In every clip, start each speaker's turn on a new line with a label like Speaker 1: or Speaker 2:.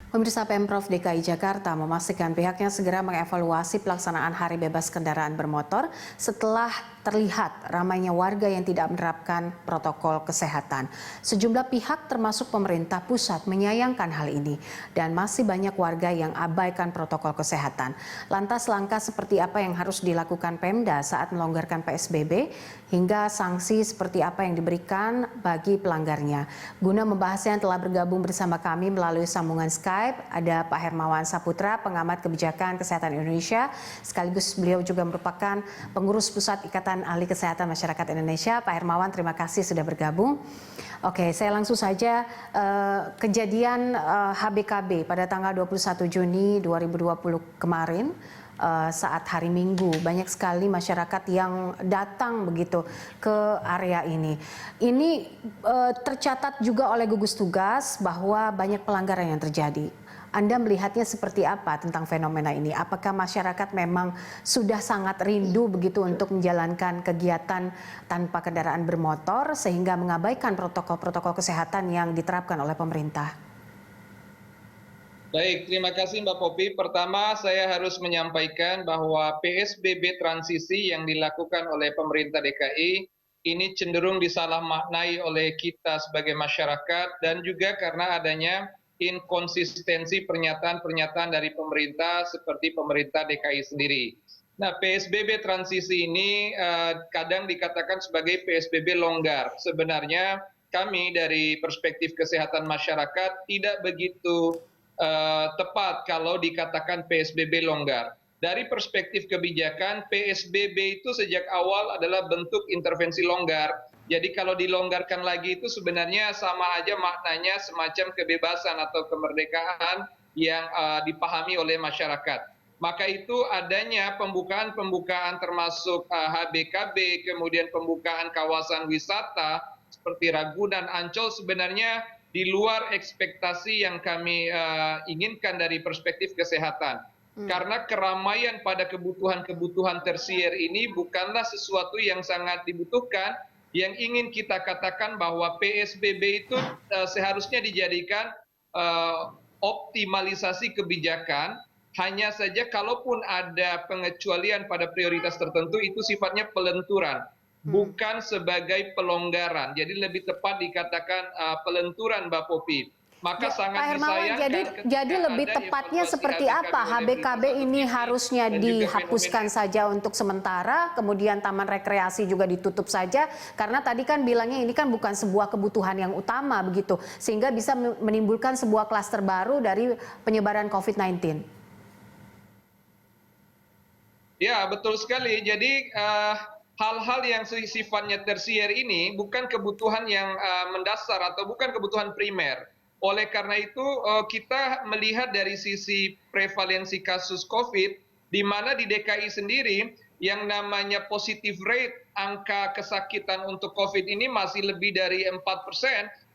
Speaker 1: Pemirsa, Pemprov DKI Jakarta memastikan pihaknya segera mengevaluasi pelaksanaan Hari Bebas Kendaraan Bermotor setelah terlihat ramainya warga yang tidak menerapkan protokol kesehatan. Sejumlah pihak termasuk pemerintah pusat menyayangkan hal ini dan masih banyak warga yang abaikan protokol kesehatan. Lantas langkah seperti apa yang harus dilakukan Pemda saat melonggarkan PSBB hingga sanksi seperti apa yang diberikan bagi pelanggarnya. Guna membahasnya telah bergabung bersama kami melalui sambungan Skype, ada Pak Hermawan Saputra, pengamat kebijakan kesehatan Indonesia, sekaligus beliau juga merupakan pengurus Pusat Ikatan Ahli Kesehatan Masyarakat Indonesia. Pak Hermawan, terima kasih sudah bergabung. Oke, saya langsung saja kejadian HBKB pada tanggal 21 Juni 2020 kemarin. Saat hari Minggu banyak sekali masyarakat yang datang begitu ke area ini. Ini tercatat juga oleh gugus tugas bahwa banyak pelanggaran yang terjadi. Anda melihatnya seperti apa tentang fenomena ini? Apakah masyarakat memang sudah sangat rindu begitu untuk menjalankan kegiatan tanpa kendaraan bermotor sehingga mengabaikan protokol-protokol kesehatan yang diterapkan oleh pemerintah?
Speaker 2: Baik, terima kasih Mbak Popi. Pertama, saya harus menyampaikan bahwa PSBB transisi yang dilakukan oleh pemerintah DKI ini cenderung disalah maknai oleh kita sebagai masyarakat dan juga karena adanya inkonsistensi pernyataan-pernyataan dari pemerintah seperti pemerintah DKI sendiri. Nah, PSBB transisi ini kadang dikatakan sebagai PSBB longgar. Sebenarnya kami dari perspektif kesehatan masyarakat tidak begitu tepat kalau dikatakan PSBB longgar. Dari perspektif kebijakan, PSBB itu sejak awal adalah bentuk intervensi longgar. Jadi kalau dilonggarkan lagi itu sebenarnya sama aja maknanya semacam kebebasan atau kemerdekaan yang dipahami oleh masyarakat. Maka itu adanya pembukaan-pembukaan termasuk HBKB, kemudian pembukaan kawasan wisata seperti Ragunan, Ancol sebenarnya di luar ekspektasi yang kami inginkan dari perspektif kesehatan. Karena keramaian pada kebutuhan-kebutuhan tersier ini bukanlah sesuatu yang sangat dibutuhkan. Yang ingin kita katakan bahwa PSBB itu seharusnya dijadikan optimalisasi kebijakan. Hanya saja kalaupun ada pengecualian pada prioritas tertentu itu sifatnya pelenturan. Bukan sebagai pelonggaran, jadi lebih tepat dikatakan pelenturan, Mbak Popi. Maka sangat
Speaker 1: Pak Hermawan, jadi lebih tepatnya seperti apa? HBKB ini harusnya dihapuskan saja untuk sementara, kemudian taman rekreasi juga ditutup saja, karena tadi kan bilangnya ini kan bukan sebuah kebutuhan yang utama begitu, sehingga bisa menimbulkan sebuah klaster baru dari penyebaran COVID-19.
Speaker 2: Ya, betul sekali. Jadi hal-hal yang sifatnya tersier ini bukan kebutuhan yang mendasar atau bukan kebutuhan primer. Oleh karena itu kita melihat dari sisi prevalensi kasus COVID, di mana di DKI sendiri yang namanya positive rate, angka kesakitan untuk COVID ini masih lebih dari 4%,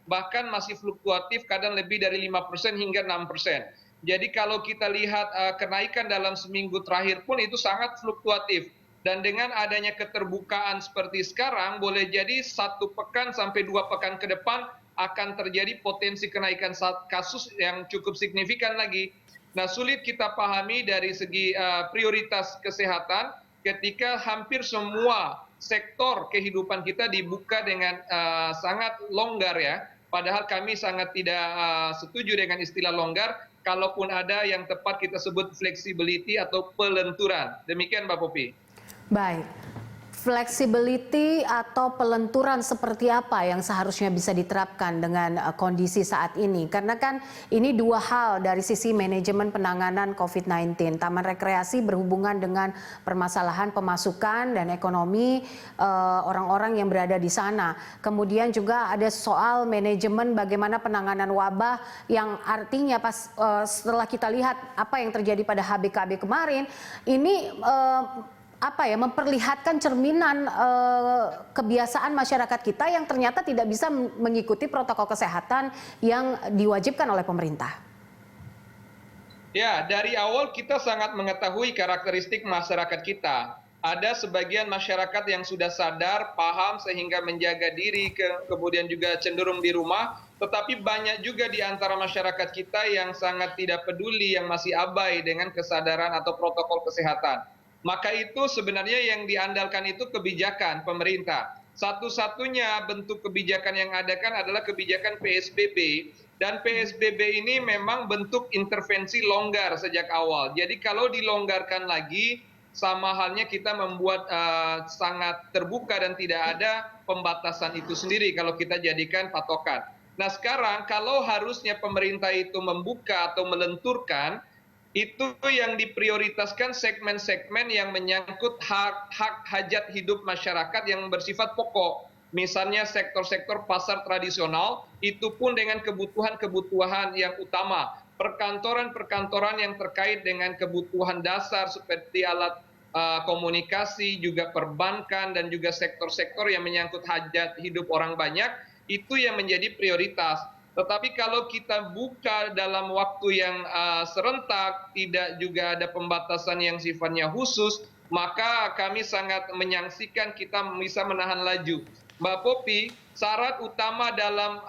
Speaker 2: bahkan masih fluktuatif kadang lebih dari 5% hingga 6%. Jadi kalau kita lihat kenaikan dalam seminggu terakhir pun itu sangat fluktuatif. Dan dengan adanya keterbukaan seperti sekarang, boleh jadi 1 pekan sampai 2 pekan ke depan akan terjadi potensi kenaikan kasus yang cukup signifikan lagi. Nah, sulit kita pahami dari segi prioritas kesehatan ketika hampir semua sektor kehidupan kita dibuka dengan sangat longgar ya. Padahal kami sangat tidak setuju dengan istilah longgar. Kalaupun ada yang tepat kita sebut flexibility atau pelenturan. Demikian Mbak Popi.
Speaker 1: Baik, flexibility atau pelenturan seperti apa yang seharusnya bisa diterapkan dengan kondisi saat ini? Karena kan ini dua hal dari sisi manajemen penanganan COVID-19. Taman rekreasi berhubungan dengan permasalahan pemasukan dan ekonomi orang-orang yang berada di sana. Kemudian juga ada soal manajemen bagaimana penanganan wabah yang artinya setelah kita lihat apa yang terjadi pada HBKB kemarin, ini memperlihatkan cerminan kebiasaan masyarakat kita yang ternyata tidak bisa mengikuti protokol kesehatan yang diwajibkan oleh pemerintah.
Speaker 2: Ya, dari awal kita sangat mengetahui karakteristik masyarakat kita. ada sebagian masyarakat yang sudah sadar, paham sehingga menjaga diri, kemudian juga cenderung di rumah, tetapi banyak juga di antara masyarakat kita yang sangat tidak peduli, yang masih abai dengan kesadaran atau protokol kesehatan. Maka itu sebenarnya yang diandalkan itu kebijakan pemerintah. Satu-satunya bentuk kebijakan yang ada kan adalah kebijakan PSBB, dan PSBB ini memang bentuk intervensi longgar sejak awal. Jadi kalau dilonggarkan lagi, sama halnya kita membuat sangat terbuka dan tidak ada pembatasan itu sendiri kalau kita jadikan patokan. Nah sekarang kalau harusnya pemerintah itu membuka atau melenturkan, itu yang diprioritaskan segmen-segmen yang menyangkut hak hajat hidup masyarakat yang bersifat pokok. Misalnya sektor-sektor pasar tradisional, itu pun dengan kebutuhan-kebutuhan yang utama. Perkantoran-perkantoran yang terkait dengan kebutuhan dasar seperti alat komunikasi, juga perbankan, dan juga sektor-sektor yang menyangkut hajat hidup orang banyak, itu yang menjadi prioritas. Tetapi kalau kita buka dalam waktu yang serentak, tidak juga ada pembatasan yang sifatnya khusus, maka kami sangat menyaksikan kita bisa menahan laju. Mbak Popi, syarat utama dalam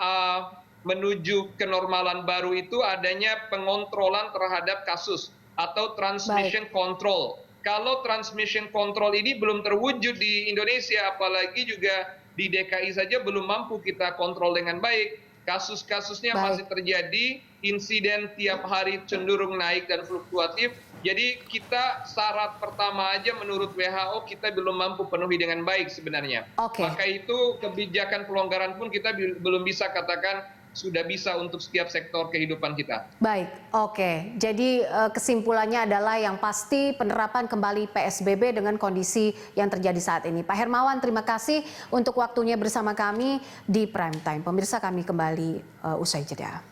Speaker 2: menuju kenormalan baru itu adanya pengontrolan terhadap kasus atau transmission control. Kalau transmission control ini belum terwujud di Indonesia, apalagi juga di DKI saja belum mampu kita kontrol dengan baik. Kasus-kasusnya masih terjadi, insiden tiap hari cenderung naik dan fluktuatif. Jadi kita syarat pertama aja menurut WHO kita belum mampu penuhi dengan baik sebenarnya. Maka itu kebijakan pelonggaran pun kita belum bisa katakan sudah bisa untuk setiap sektor kehidupan kita.
Speaker 1: Baik, oke. Jadi kesimpulannya adalah yang pasti penerapan kembali PSBB dengan kondisi yang terjadi saat ini. Pak Hermawan, terima kasih untuk waktunya bersama kami di Prime Time. Pemirsa, kami kembali usai jeda.